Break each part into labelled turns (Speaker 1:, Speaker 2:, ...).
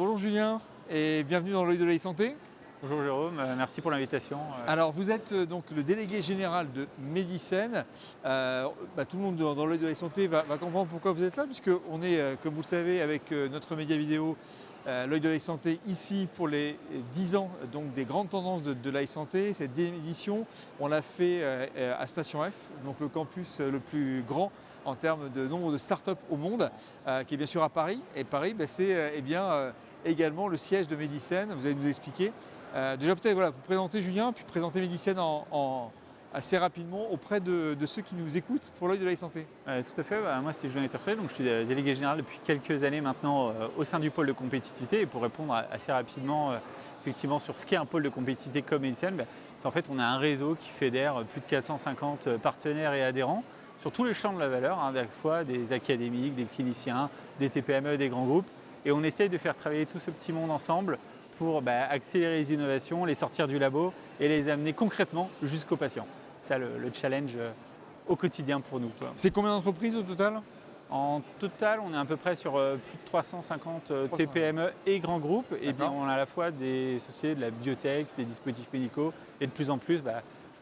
Speaker 1: Bonjour Julien et bienvenue dans l'œil de la santé.
Speaker 2: Bonjour Jérôme, merci pour l'invitation.
Speaker 1: Alors vous êtes donc le délégué général de Medicen. Tout le monde dans l'œil de la santé va comprendre pourquoi vous êtes là, puisqu'on est, comme vous le savez, avec notre média vidéo, l'œil de la santé, ici pour les 10 ans donc, des grandes tendances de la santé. Cette édition, on l'a fait à Station F, donc le campus le plus grand en termes de nombre de startups au monde, qui est bien sûr à Paris. Et Paris, c'est également le siège de Medicen. Vous allez nous expliquer. Déjà peut-être vous présenter Julien, puis présenter Medicen assez rapidement auprès de ceux qui nous écoutent pour l'œil de la santé.
Speaker 2: Tout à fait, moi c'est Julien Ettertré, donc je suis délégué général depuis quelques années maintenant au sein du pôle de compétitivité. Et pour répondre assez rapidement effectivement sur ce qu'est un pôle de compétitivité comme Medicen, c'est en fait on a un réseau qui fédère plus de 450 partenaires et adhérents sur tous les champs de la valeur, à la fois des académiques, des cliniciens, des TPME, des grands groupes. Et on essaye de faire travailler tout ce petit monde ensemble pour accélérer les innovations, les sortir du labo et les amener concrètement jusqu'aux patients. C'est ça le challenge au quotidien pour nous.
Speaker 1: C'est combien d'entreprises au total ?
Speaker 2: En total, on est à peu près sur plus de 350 TPME et grands groupes. Et bien, on a à la fois des sociétés de la biotech, des dispositifs médicaux et de plus en plus,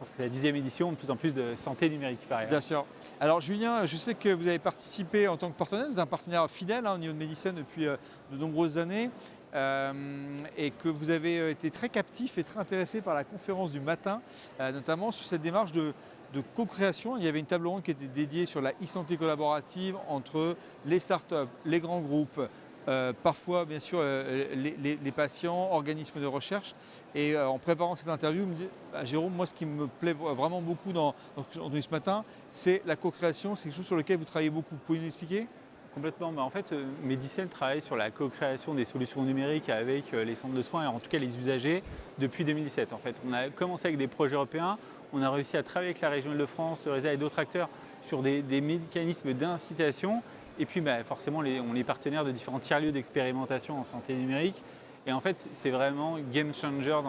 Speaker 2: je pense que c'est la 10e édition, de plus en plus de santé numérique par ailleurs.
Speaker 1: Bien sûr. Alors Julien, je sais que vous avez participé en tant que partenaire, vous êtes un partenaire fidèle au niveau de Medicen depuis de nombreuses années. Et que vous avez été très captif et très intéressé par la conférence du matin, notamment sur cette démarche de co-création. Il y avait une table ronde qui était dédiée sur la e-santé collaborative entre les startups, les grands groupes, parfois bien sûr les patients, organismes de recherche. Et en préparant cette interview, me dit, Jérôme, moi ce qui me plaît vraiment beaucoup dans ce matin, c'est la co-création. C'est quelque chose sur lequel vous travaillez beaucoup. Vous pouvez nous expliquer ?
Speaker 2: Complètement. En fait, Medicen travaille sur la co-création des solutions numériques avec les centres de soins et en tout cas les usagers depuis 2017. En fait, on a commencé avec des projets européens, on a réussi à travailler avec la région Île-de-France, le réseau et d'autres acteurs sur des mécanismes d'incitation. Et puis forcément, on est partenaire de différents tiers-lieux d'expérimentation en santé numérique. Et en fait, c'est vraiment game changer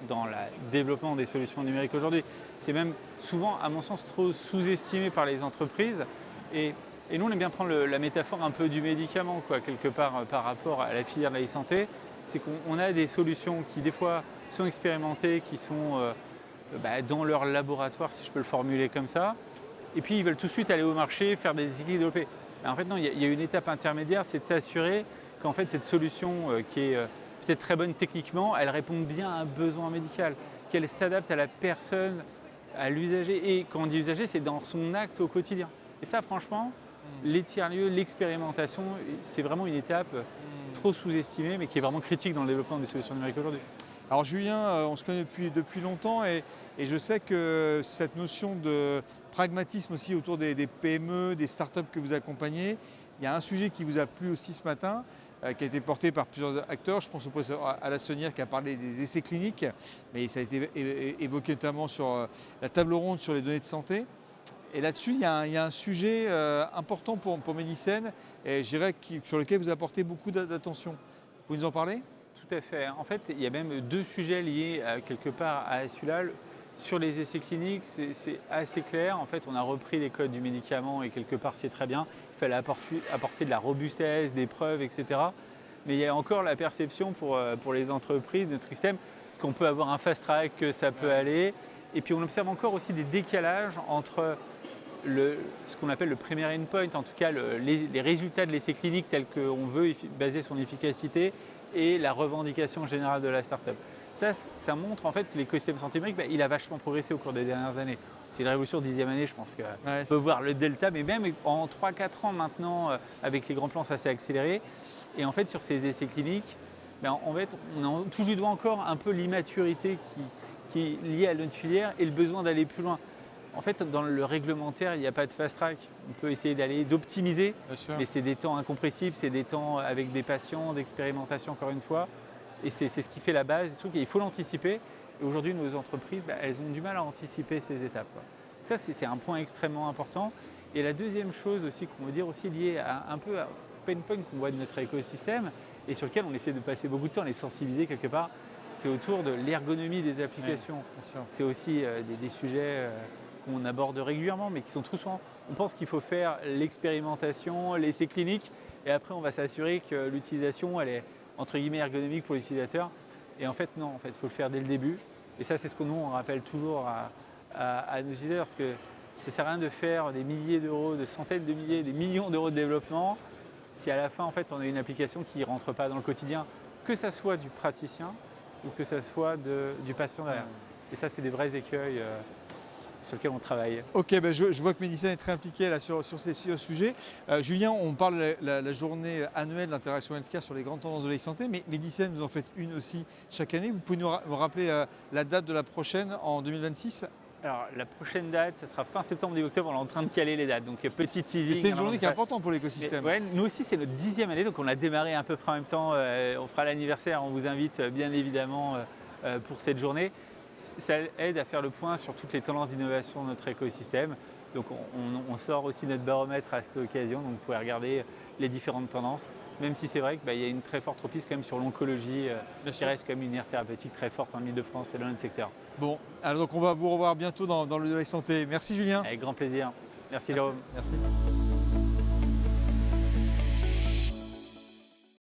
Speaker 2: dans le développement des solutions numériques aujourd'hui. C'est même souvent, à mon sens, trop sous-estimé par les entreprises. Et nous, on aime bien prendre la métaphore un peu du médicament, quelque part, par rapport à la filière de la e-santé. C'est qu'on a des solutions qui, des fois, sont expérimentées, qui sont dans leur laboratoire, si je peux le formuler comme ça. Et puis, ils veulent tout de suite aller au marché, faire des essais cliniques développés. En fait, non, il y a une étape intermédiaire, c'est de s'assurer qu'en fait, cette solution qui est peut-être très bonne techniquement, elle répond bien à un besoin médical, qu'elle s'adapte à la personne, à l'usager. Et quand on dit usager, c'est dans son acte au quotidien. Et ça, franchement, les tiers-lieux, l'expérimentation, c'est vraiment une étape trop sous-estimée, mais qui est vraiment critique dans le développement des solutions numériques aujourd'hui.
Speaker 1: Alors Julien, on se connaît depuis longtemps et je sais que cette notion de pragmatisme aussi autour des PME, des startups que vous accompagnez, il y a un sujet qui vous a plu aussi ce matin, qui a été porté par plusieurs acteurs. Je pense au professeur Alassonnière qui a parlé des essais cliniques, mais ça a été évoqué notamment sur la table ronde sur les données de santé. Et là-dessus, il y a un sujet important pour Medicen, et je dirais sur lequel vous apportez beaucoup d'attention. Vous pouvez nous en parler ?
Speaker 2: Tout à fait. En fait, il y a même deux sujets liés quelque part à celui-là. Sur les essais cliniques, c'est assez clair. En fait, on a repris les codes du médicament et quelque part, c'est très bien. Il fallait apporter de la robustesse, des preuves, etc. Mais il y a encore la perception pour les entreprises, notre système, qu'on peut avoir un fast track, que ça peut aller. Et puis, on observe encore aussi des décalages entre ce qu'on appelle le primary endpoint, en tout cas les résultats de l'essai clinique tels qu'on veut baser son efficacité et la revendication générale de la start-up. Ça montre en fait que l'écosystème santé numérique, il a vachement progressé au cours des dernières années. C'est une révolution de 10e année, je pense qu'on peut voir le delta, mais même en 3-4 ans maintenant, avec les grands plans, ça s'est accéléré. Et en fait, sur ces essais cliniques, en fait, on touche du doigt encore un peu l'immaturité qui est liée à notre filière et le besoin d'aller plus loin. En fait, dans le réglementaire, il n'y a pas de fast track. On peut essayer d'optimiser, mais c'est des temps incompressibles, c'est des temps avec des patients, d'expérimentation encore une fois. Et c'est ce qui fait la base des trucs. Et il faut l'anticiper. Et aujourd'hui, nos entreprises, elles ont du mal à anticiper ces étapes. Ça, c'est un point extrêmement important. Et la deuxième chose aussi qu'on veut dire aussi liée un peu à pain point qu'on voit de notre écosystème et sur lequel on essaie de passer beaucoup de temps à les sensibiliser quelque part, c'est autour de l'ergonomie des applications. C'est aussi des sujets qu'on aborde régulièrement, mais qui sont trop souvent. On pense qu'il faut faire l'expérimentation, l'essai clinique, et après on va s'assurer que l'utilisation elle est entre guillemets ergonomique pour l'utilisateur. Et en fait, non, il faut le faire dès le début. Et ça, c'est ce que nous, on rappelle toujours à nos utilisateurs, parce que ça ne sert à rien de faire des milliers d'euros, de centaines de milliers, des millions d'euros de développement, si à la fin, en fait, on a une application qui ne rentre pas dans le quotidien, que ça soit du praticien ou que ça soit du patient derrière. Et ça, c'est des vrais écueils sur lesquels on travaille.
Speaker 1: Ok, ben je vois que Medicen est très impliqué là, sur ces sujets. Julien, on parle de la journée annuelle d'interaction healthcare sur les grandes tendances de l'e-santé, mais Medicen, vous en faites une aussi chaque année. Vous pouvez nous rappeler la date de la prochaine en 2026?
Speaker 2: Alors, la prochaine date, ça sera fin septembre, début octobre. On est en train de caler les dates. Donc, petit teasing.
Speaker 1: C'est une journée qui est importante pour l'écosystème.
Speaker 2: Ouais, nous aussi, c'est notre 10e année. Donc, on a démarré à peu près en même temps. On fera l'anniversaire. On vous invite bien évidemment pour cette journée. Ça aide à faire le point sur toutes les tendances d'innovation de notre écosystème. Donc, on sort aussi notre baromètre à cette occasion. Donc, vous pouvez regarder les différentes tendances. Même si c'est vrai qu'il y a une très forte reprise quand même sur l'oncologie, qui reste comme une aire thérapeutique très forte en Ile-de-France et dans notre secteur.
Speaker 1: Bon, alors donc on va vous revoir bientôt dans le de la santé. Merci Julien.
Speaker 2: Avec grand plaisir. Merci Jérôme.
Speaker 1: Merci.